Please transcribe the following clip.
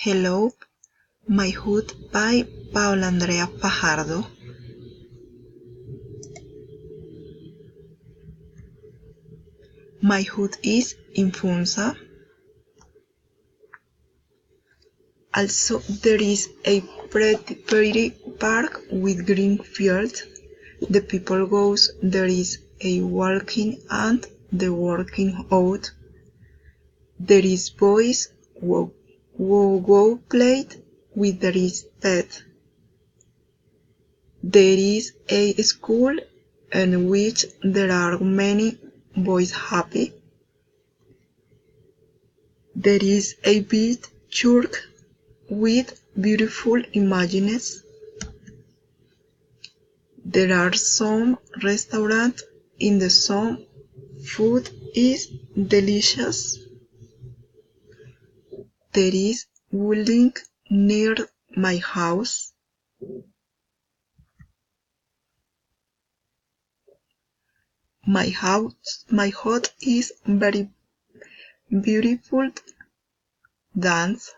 Hello, my hood by Paola Andrea Fajardo. My hood is in Funza. Also, there is a pretty park with green fields. The people goes, there is a walking and the working out. There is boys who played with there is pet. There is a school in which there are many boys happy. There is a big church with beautiful images. There are some restaurants in the some food is delicious. There is building near my house. My hut is very beautiful. Dance.